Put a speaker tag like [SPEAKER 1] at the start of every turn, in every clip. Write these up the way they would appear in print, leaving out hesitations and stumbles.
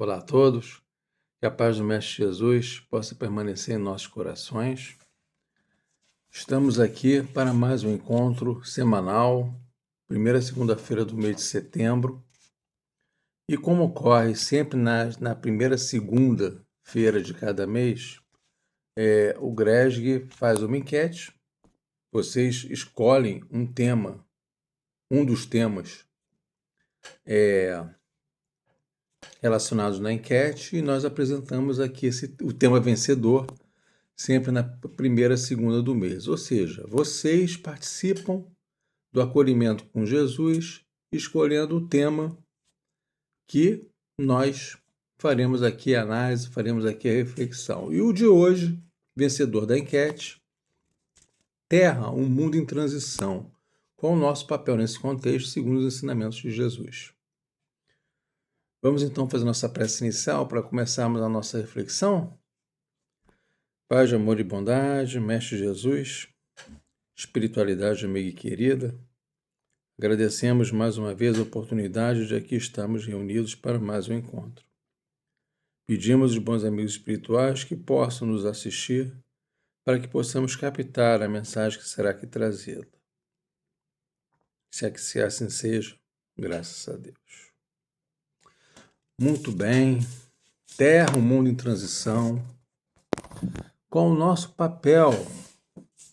[SPEAKER 1] Olá a todos, que a paz do Mestre Jesus possa permanecer em nossos corações. Estamos aqui para mais um encontro semanal, primeira segunda-feira do mês de setembro. E como ocorre sempre na primeira segunda-feira de cada mês, o GRESG faz uma enquete. Vocês escolhem um tema, um dos temas relacionados na enquete, e nós apresentamos aqui o tema vencedor sempre na primeira segunda do mês. Ou seja, vocês participam do acolhimento com Jesus, escolhendo o tema que nós faremos aqui a análise, faremos aqui a reflexão. E o de hoje, vencedor da enquete, Terra, um mundo em transição. Qual o nosso papel nesse contexto, segundo os ensinamentos de Jesus? Vamos então fazer nossa prece inicial para começarmos a nossa reflexão? Pai de amor e bondade, Mestre Jesus, espiritualidade amiga e querida, agradecemos mais uma vez a oportunidade de aqui estarmos reunidos para mais um encontro. Pedimos aos bons amigos espirituais que possam nos assistir para que possamos captar a mensagem que será aqui trazida. Se assim seja, graças a Deus. Muito bem, Terra, um mundo em transição. Qual o nosso papel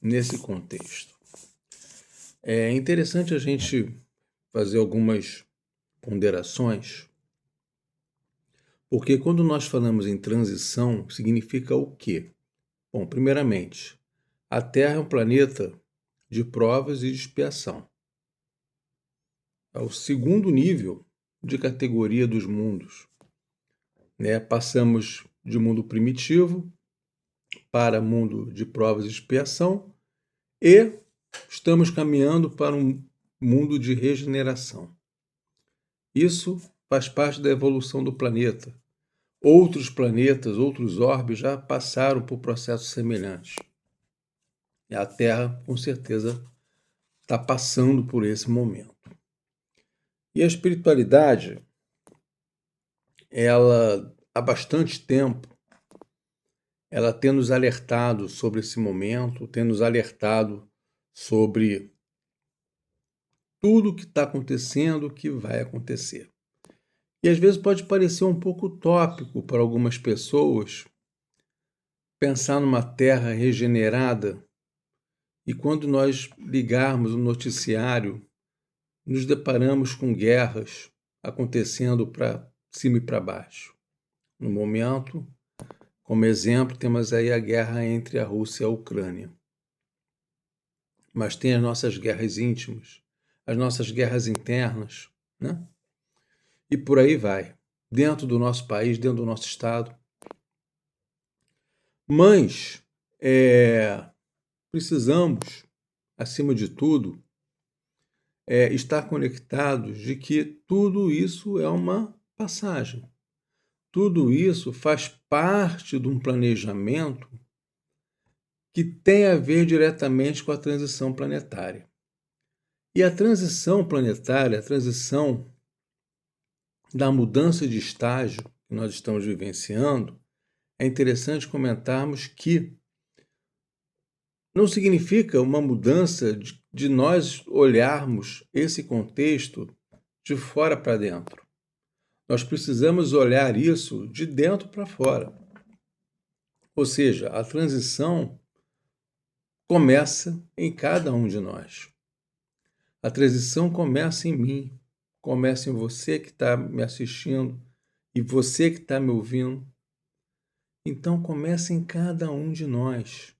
[SPEAKER 1] nesse contexto? É interessante a gente fazer algumas ponderações, porque quando nós falamos em transição, significa o quê? Bom, primeiramente, a Terra é um planeta de provas e de expiação. É o segundo nível de categoria dos mundos. Passamos de mundo primitivo para mundo de provas e expiação e estamos caminhando para um mundo de regeneração. Isso faz parte da evolução do planeta. Outros planetas, outros orbes já passaram por processos semelhantes. E a Terra, com certeza, está passando por esse momento. E a espiritualidade, ela, há bastante tempo, ela tem nos alertado sobre esse momento, tem nos alertado sobre tudo o que está acontecendo, o que vai acontecer. E às vezes pode parecer um pouco utópico para algumas pessoas pensar numa Terra regenerada, e quando nós ligarmos o noticiário, nos deparamos com guerras acontecendo para cima e para baixo. No momento, como exemplo, temos aí a guerra entre a Rússia e a Ucrânia. Mas tem as nossas guerras íntimas, as nossas guerras internas, né? E por aí vai, dentro do nosso país, dentro do nosso estado. Mas precisamos, acima de tudo, estar conectados de que tudo isso é uma passagem. Tudo isso faz parte de um planejamento que tem a ver diretamente com a transição planetária. E a transição planetária, a transição da mudança de estágio que nós estamos vivenciando, é interessante comentarmos que não significa uma mudança de nós olharmos esse contexto de fora para dentro. Nós precisamos olhar isso de dentro para fora. Ou seja, a transição começa em cada um de nós. A transição começa em mim, começa em você que está me assistindo e você que está me ouvindo. Então começa em cada um de nós.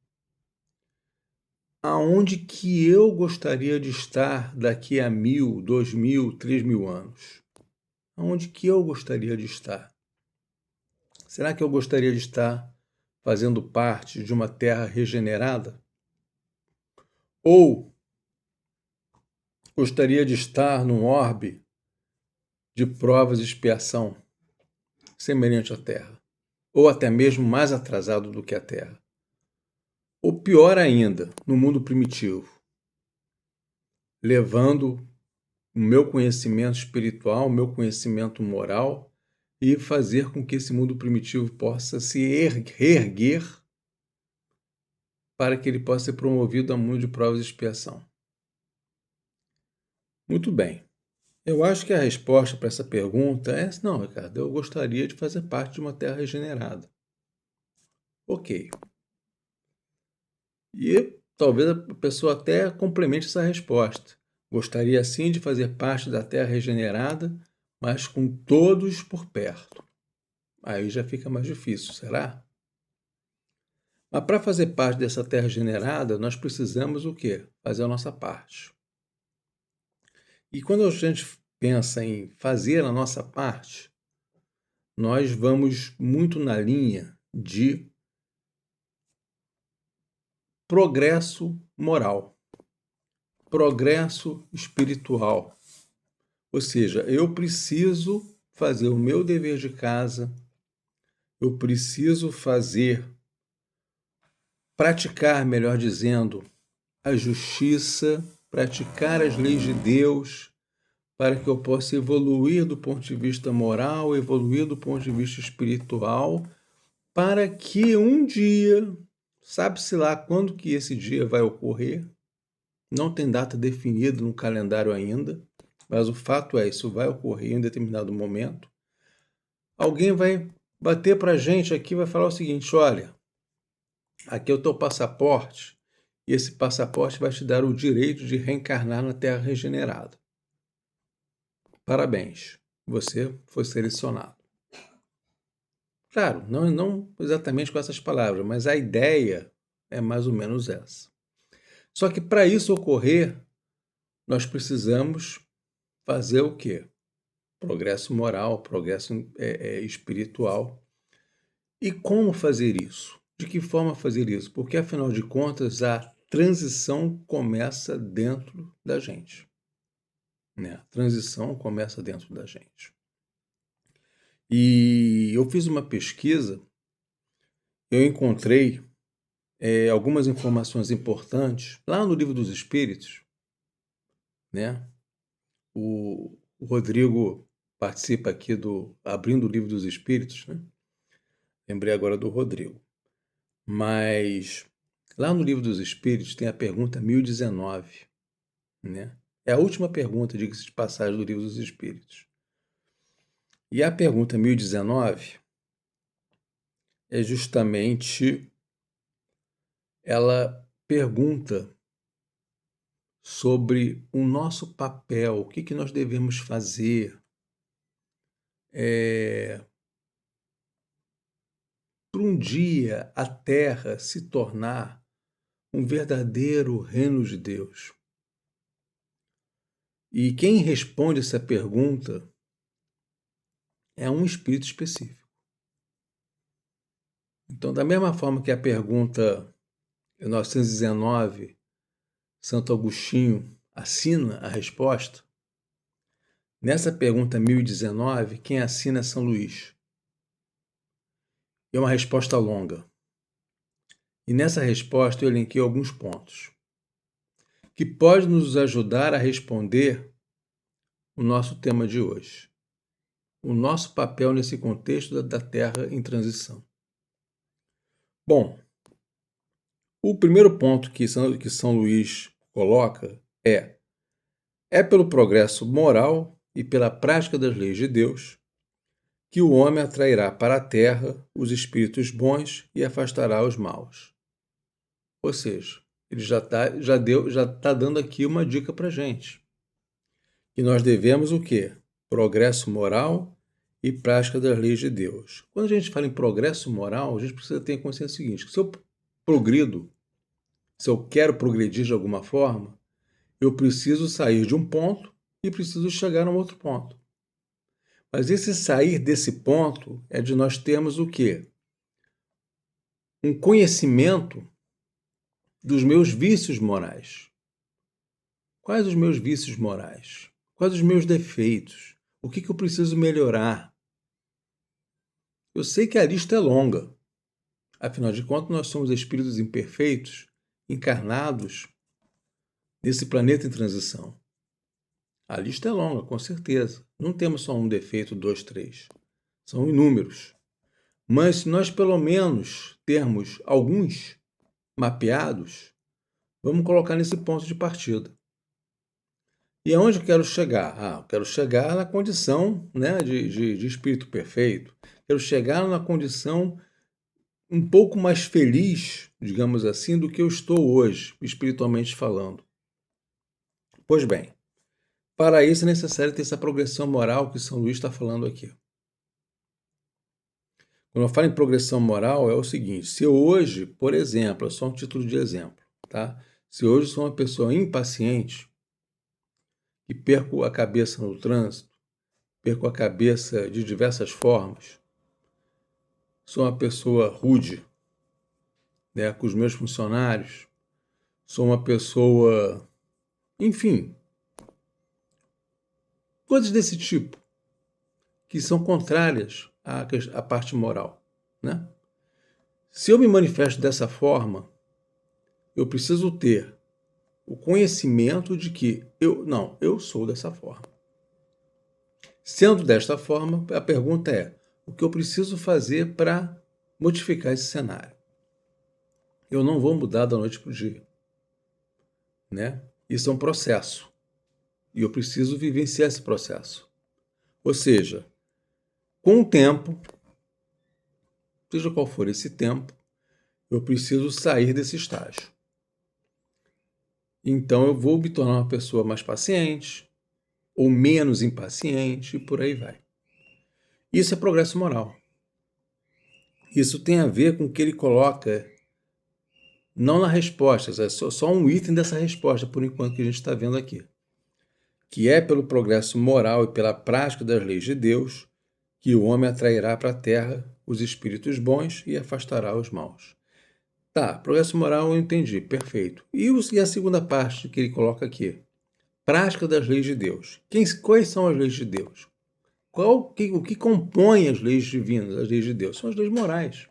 [SPEAKER 1] Aonde que eu gostaria de estar daqui a 1.000, 2.000, 3.000 anos? Aonde que eu gostaria de estar? Será que eu gostaria de estar fazendo parte de uma terra regenerada? Ou gostaria de estar num orbe de provas e expiação, semelhante à Terra? Ou até mesmo mais atrasado do que a Terra? Ou pior ainda, no mundo primitivo, levando o meu conhecimento espiritual, o meu conhecimento moral, e fazer com que esse mundo primitivo possa se reerguer para que ele possa ser promovido a mundo de provas e expiação. Muito bem. Eu acho que a resposta para essa pergunta é: não, Ricardo, eu gostaria de fazer parte de uma terra regenerada. Ok. E talvez a pessoa até complemente essa resposta. Gostaria sim de fazer parte da terra regenerada, mas com todos por perto. Aí já fica mais difícil, será? Mas para fazer parte dessa terra regenerada, nós precisamos o quê? Fazer a nossa parte. E quando a gente pensa em fazer a nossa parte, nós vamos muito na linha de progresso moral, progresso espiritual. Ou seja, eu preciso fazer o meu dever de casa, eu preciso praticar, melhor dizendo, a justiça, praticar as leis de Deus, para que eu possa evoluir do ponto de vista moral, evoluir do ponto de vista espiritual, para que um dia, sabe-se lá quando que esse dia vai ocorrer, não tem data definida no calendário ainda, mas o fato é, isso vai ocorrer em um determinado momento. Alguém vai bater para a gente aqui e vai falar o seguinte: olha, aqui é o teu passaporte, e esse passaporte vai te dar o direito de reencarnar na Terra regenerada. Parabéns, você foi selecionado. Claro, não exatamente com essas palavras, mas a ideia é mais ou menos essa. Só que para isso ocorrer, nós precisamos fazer o quê? Progresso moral, progresso espiritual. E como fazer isso? De que forma fazer isso? Porque, afinal de contas, a transição começa dentro da gente. Né? A transição começa dentro da gente. E eu fiz uma pesquisa, eu encontrei algumas informações importantes lá no Livro dos Espíritos, né? O Rodrigo participa aqui do Abrindo o Livro dos Espíritos, né? Lembrei agora do Rodrigo. Mas lá no Livro dos Espíritos tem a pergunta 1019, né? É a última pergunta, diga-se de passagem, do Livro dos Espíritos. E a pergunta 1019 é justamente, ela pergunta sobre o nosso papel, o que nós devemos fazer para um dia a Terra se tornar um verdadeiro reino de Deus. E quem responde essa pergunta é um espírito específico. Então, da mesma forma que a pergunta 919, Santo Agostinho assina a resposta, nessa pergunta 1019, quem assina é São Luís. É uma resposta longa. E nessa resposta eu elenquei alguns pontos que podem nos ajudar a responder o nosso tema de hoje. O nosso papel nesse contexto da Terra em transição. Bom, o primeiro ponto que São Luís coloca é pelo progresso moral e pela prática das leis de Deus que o homem atrairá para a Terra os espíritos bons e afastará os maus. Ou seja, ele já está dando aqui uma dica para a gente. E nós devemos o quê? Progresso moral e prática das leis de Deus. Quando a gente fala em progresso moral, a gente precisa ter consciência seguinte: se eu progrido, se eu quero progredir de alguma forma, eu preciso sair de um ponto e preciso chegar a um outro ponto. Mas esse sair desse ponto é de nós termos o quê? Um conhecimento dos meus vícios morais. Quais os meus vícios morais? Quais os meus defeitos? O que eu preciso melhorar? Eu sei que a lista é longa. Afinal de contas, nós somos espíritos imperfeitos, encarnados nesse planeta em transição. A lista é longa, com certeza. Não temos só um defeito, dois, três. são inúmeros. Mas se nós pelo menos termos alguns mapeados, vamos colocar nesse ponto de partida. E aonde eu quero chegar? Eu quero chegar na condição, né, de espírito perfeito. Quero chegar na condição um pouco mais feliz, digamos assim, do que eu estou hoje, espiritualmente falando. Pois bem, para isso é necessário ter essa progressão moral que São Luís está falando aqui. Quando eu falo em progressão moral, é o seguinte: se hoje, por exemplo, é só um título de exemplo, tá? Se hoje eu sou uma pessoa impaciente, que perco a cabeça no trânsito, perco a cabeça de diversas formas, sou uma pessoa rude, né, com os meus funcionários, sou uma pessoa, enfim, coisas desse tipo, que são contrárias à parte moral, né? Se eu me manifesto dessa forma, eu preciso ter o conhecimento de que eu sou dessa forma. Sendo desta forma, a pergunta é: o que eu preciso fazer para modificar esse cenário? Eu não vou mudar da noite para o dia, né? Isso é um processo e eu preciso vivenciar esse processo. Ou seja, com o tempo, seja qual for esse tempo, eu preciso sair desse estágio. Então eu vou me tornar uma pessoa mais paciente ou menos impaciente e por aí vai. Isso é progresso moral. Isso tem a ver com o que ele coloca, não na resposta, é só um item dessa resposta, por enquanto, que a gente está vendo aqui. Que é pelo progresso moral e pela prática das leis de Deus que o homem atrairá para a terra os espíritos bons e afastará os maus. Tá, progresso moral eu entendi, perfeito. E a segunda parte que ele coloca aqui? Prática das leis de Deus. Quais são as leis de Deus? O que compõe as leis divinas, as leis de Deus? São as leis morais.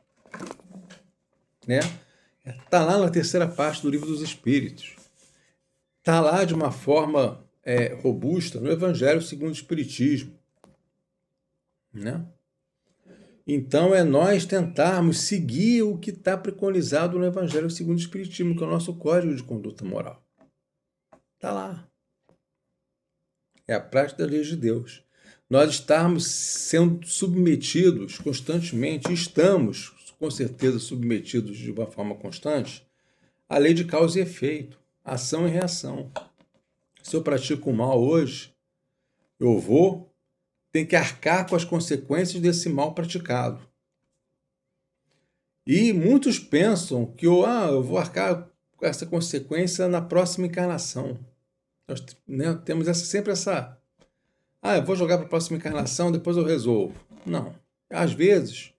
[SPEAKER 1] Né? Está lá na terceira parte do Livro dos Espíritos. Está lá de uma forma robusta no Evangelho segundo o Espiritismo. Né? Então, é nós tentarmos seguir o que está preconizado no Evangelho segundo o Espiritismo, que é o nosso código de conduta moral. Está lá. É a prática das leis de Deus. Nós estamos sendo submetidos constantemente, estamos, com certeza, submetidos de uma forma constante, à lei de causa e efeito, ação e reação. Se eu pratico o mal hoje, eu tenho que arcar com as consequências desse mal praticado. E muitos pensam que eu vou arcar com essa consequência na próxima encarnação. Nós, né, temos sempre essa... eu vou jogar para a próxima encarnação, depois eu resolvo. Não. Às vezes,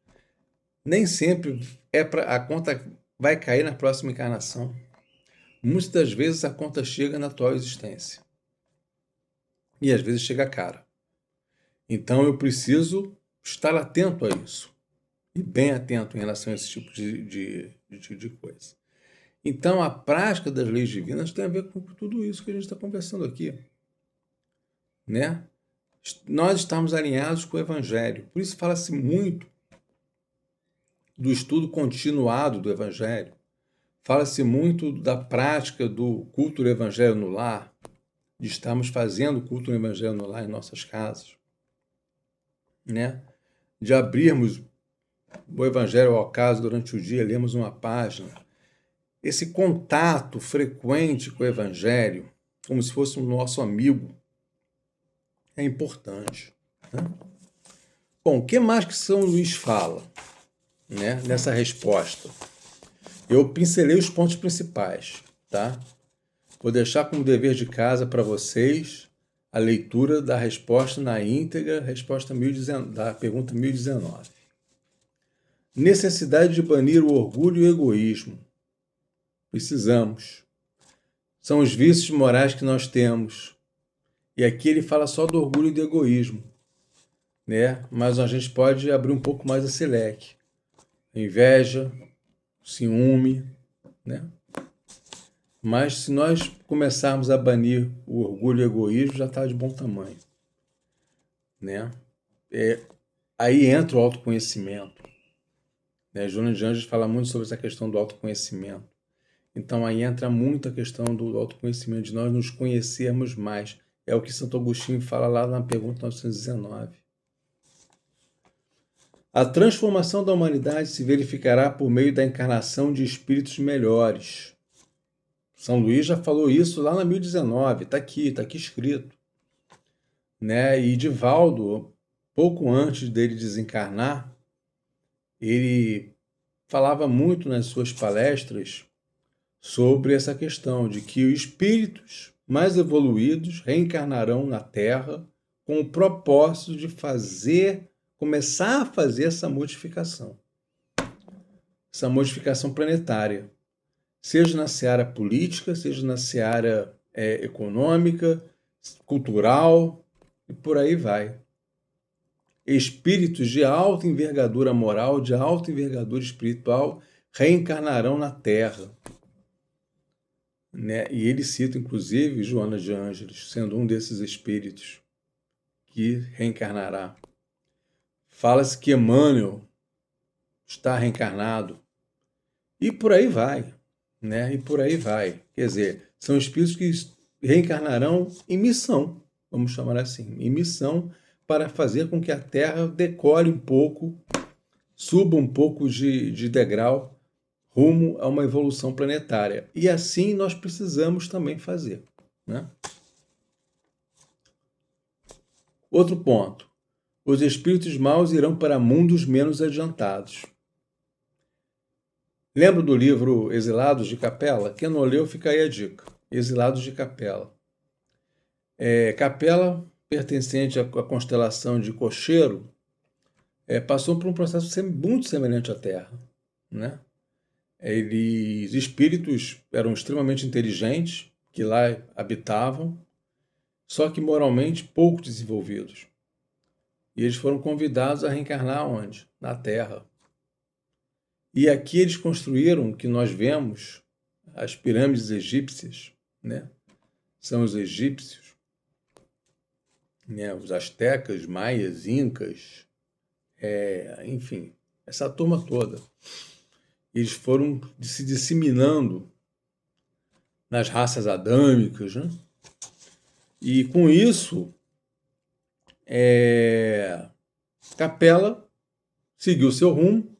[SPEAKER 1] nem sempre a conta vai cair na próxima encarnação. Muitas das vezes a conta chega na atual existência. E às vezes chega cara. Então eu preciso estar atento a isso. E bem atento em relação a esse tipo de coisa. Então a prática das leis divinas tem a ver com tudo isso que a gente está conversando aqui. Né? Nós estamos alinhados com o Evangelho. Por isso fala-se muito do estudo continuado do Evangelho. Fala-se muito da prática do culto do Evangelho no lar, de estarmos fazendo o culto do Evangelho no lar em nossas casas. Né? De abrirmos o Evangelho ao acaso durante o dia, lemos uma página. Esse contato frequente com o Evangelho, como se fosse um nosso amigo, é importante. Né? Bom, o que mais que São Luís fala, né, nessa resposta? Eu pincelei os pontos principais, tá? Vou deixar como dever de casa para vocês a leitura da resposta na íntegra, da pergunta 1019. Necessidade de banir o orgulho e o egoísmo. Precisamos. São os vícios morais que nós temos. E aqui ele fala só do orgulho e do egoísmo, né? Mas a gente pode abrir um pouco mais esse leque. Inveja, ciúme, né? Mas se nós começarmos a banir o orgulho e o egoísmo, já está de bom tamanho, né? Aí entra o autoconhecimento, né? Joana de Anjos fala muito sobre essa questão do autoconhecimento. Então aí entra muito a questão do autoconhecimento, de nós nos conhecermos mais. É o que Santo Agostinho fala lá na pergunta 919. A transformação da humanidade se verificará por meio da encarnação de espíritos melhores. São Luís já falou isso lá na 1019, está aqui escrito. Né? E Divaldo, pouco antes dele desencarnar, ele falava muito nas suas palestras sobre essa questão de que os espíritos mais evoluídos reencarnarão na Terra com o propósito de começar a fazer essa modificação planetária, seja na seara política, seja na seara econômica, cultural, e por aí vai. Espíritos de alta envergadura moral, de alta envergadura espiritual, reencarnarão na Terra. Né? E ele cita, inclusive, Joana de Ângeles, sendo um desses espíritos que reencarnará. Fala-se que Emmanuel está reencarnado. E por aí vai. Né? E por aí vai. Quer dizer, são espíritos que reencarnarão em missão, vamos chamar assim, em missão para fazer com que a Terra decole um pouco, suba um pouco de degrau rumo a uma evolução planetária. E assim nós precisamos também fazer. Né? Outro ponto. Os espíritos maus irão para mundos menos adiantados. Lembra do livro Exilados de Capela? Quem não leu, fica aí a dica. Exilados de Capela. Capela, pertencente à constelação de Cocheiro, passou por um processo muito semelhante à Terra. Né? Espíritos eram extremamente inteligentes, que lá habitavam, só que moralmente pouco desenvolvidos. E eles foram convidados a reencarnar onde? Na Terra. E aqui eles construíram o que nós vemos, as pirâmides egípcias, né? São os egípcios, né? Os astecas, maias, incas, enfim, essa turma toda. Eles foram se disseminando nas raças adâmicas, né? E com isso, Capela seguiu seu rumo,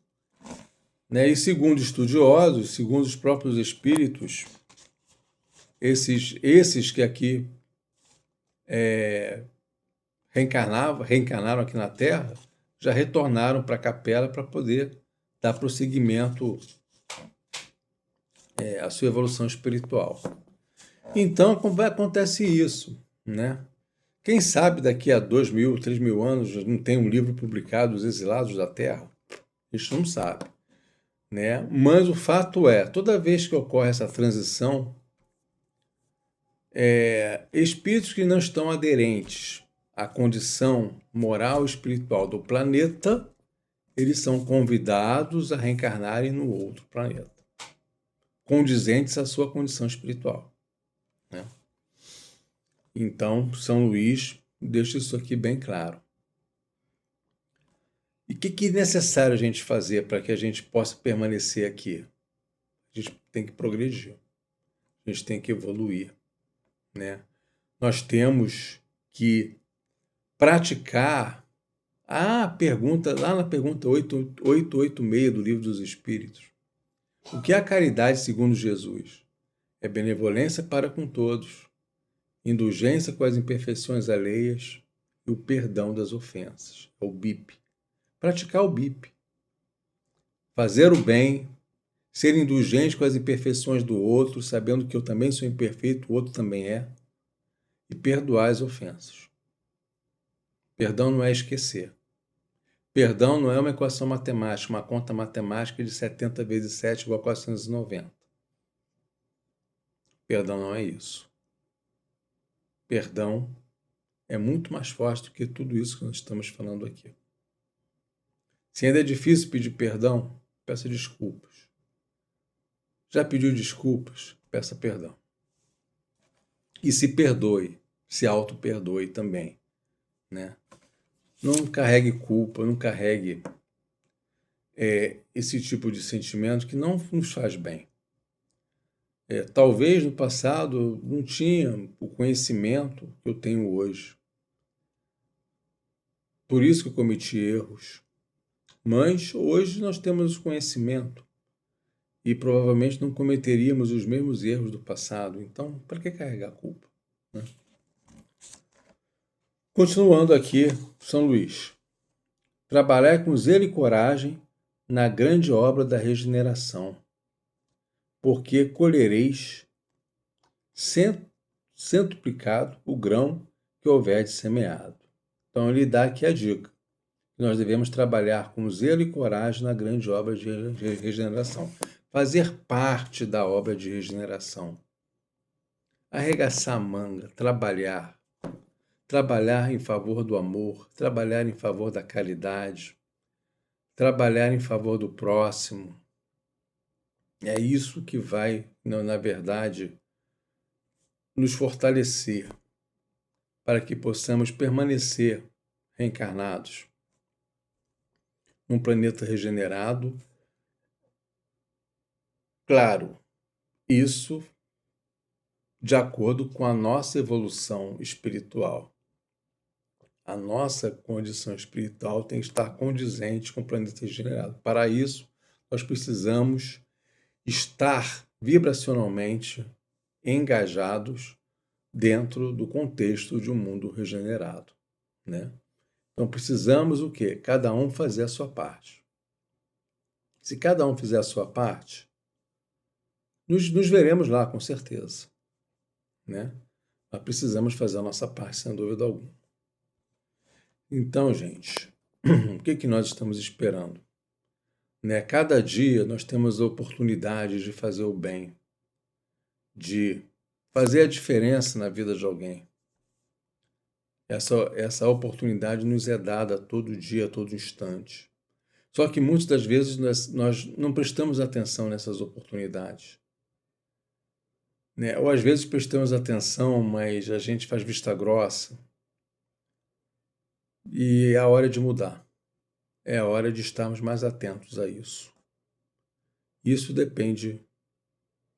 [SPEAKER 1] né? E segundo estudiosos, segundo os próprios espíritos, esses que aqui reencarnaram aqui na Terra, já retornaram para a Capela para poder dar prosseguimento à sua evolução espiritual. Então, como acontece isso, né? Quem sabe daqui a 2.000, 3.000 anos não tem um livro publicado, Os Exilados da Terra? A gente não sabe. Né? Mas o fato é, toda vez que ocorre essa transição, espíritos que não estão aderentes à condição moral e espiritual do planeta, eles são convidados a reencarnarem no outro planeta, condizentes à sua condição espiritual. Né? Então, São Luís deixa isso aqui bem claro. E o que é necessário a gente fazer para que a gente possa permanecer aqui? A gente tem que progredir, a gente tem que evoluir. Né? Nós temos que praticar pergunta, lá na pergunta 886 do Livro dos Espíritos. O que é a caridade segundo Jesus? É benevolência para com todos, indulgência com as imperfeições alheias e o perdão das ofensas. É o BIP. Praticar o BIP. Fazer o bem, ser indulgente com as imperfeições do outro, sabendo que eu também sou imperfeito, o outro também é, e perdoar as ofensas. Perdão não é esquecer. Perdão não é uma equação matemática, uma conta matemática de 70 vezes 7 igual a 490. Perdão não é isso. Perdão é muito mais forte do que tudo isso que nós estamos falando aqui. Se ainda é difícil pedir perdão, peça desculpas. Já pediu desculpas? Peça perdão. E se perdoe, se auto-perdoe também. Né? não carregue culpa, não carregue esse tipo de sentimento que não nos faz bem. Talvez no passado eu não tinha o conhecimento que eu tenho hoje. Por isso que eu cometi erros. Mas hoje nós temos o conhecimento e provavelmente não cometeríamos os mesmos erros do passado. Então, para que carregar a culpa, né? Continuando aqui, São Luís. Trabalhar com zelo e coragem na grande obra da regeneração, porque colhereis centuplicado o grão que houver de semeado. Então, ele dá aqui a dica. Nós devemos trabalhar com zelo e coragem na grande obra de regeneração. Fazer parte da obra de regeneração. Arregaçar a manga, trabalhar. Trabalhar em favor do amor, trabalhar em favor da caridade, trabalhar em favor do próximo. É isso que vai, na verdade, nos fortalecer para que possamos permanecer reencarnados num planeta regenerado. Claro, isso de acordo com a nossa evolução espiritual. A nossa condição espiritual tem que estar condizente com o planeta regenerado. Para isso, nós precisamos estar vibracionalmente engajados dentro do contexto de um mundo regenerado, né? Então precisamos o quê? Cada um fazer a sua parte. Se cada um fizer a sua parte, nos veremos lá, com certeza, né? Mas precisamos fazer a nossa parte, sem dúvida alguma. Então, gente, o que nós estamos esperando? Né? Cada dia nós temos a oportunidade de fazer o bem, de fazer a diferença na vida de alguém. Essa oportunidade nos é dada todo dia, a todo instante. Só que muitas das vezes nós não prestamos atenção nessas oportunidades, né? Ou às vezes prestamos atenção, mas a gente faz vista grossa. E é a hora de mudar. É a hora de estarmos mais atentos a isso. Isso depende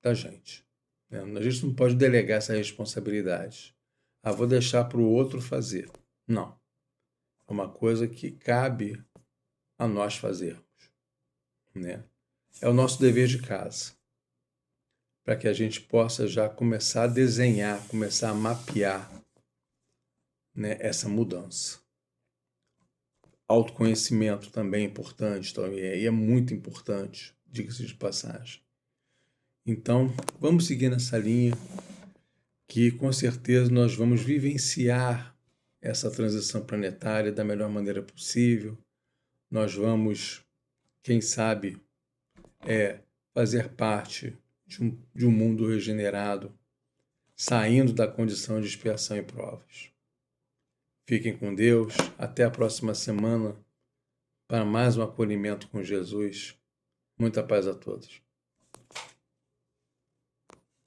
[SPEAKER 1] da gente, né? A gente não pode delegar essa responsabilidade. Vou deixar para o outro fazer. Não. É uma coisa que cabe a nós fazermos, né? É o nosso dever de casa, para que a gente possa já começar a desenhar, começar a mapear, né, essa mudança. Autoconhecimento também é importante, e é muito importante, diga-se de passagem. Então, vamos seguir nessa linha, que com certeza nós vamos vivenciar essa transição planetária da melhor maneira possível. Nós vamos, quem sabe, fazer parte de um mundo regenerado, saindo da condição de expiação e provas. Fiquem com Deus. Até a próxima semana para mais um acolhimento com Jesus. Muita paz a todos.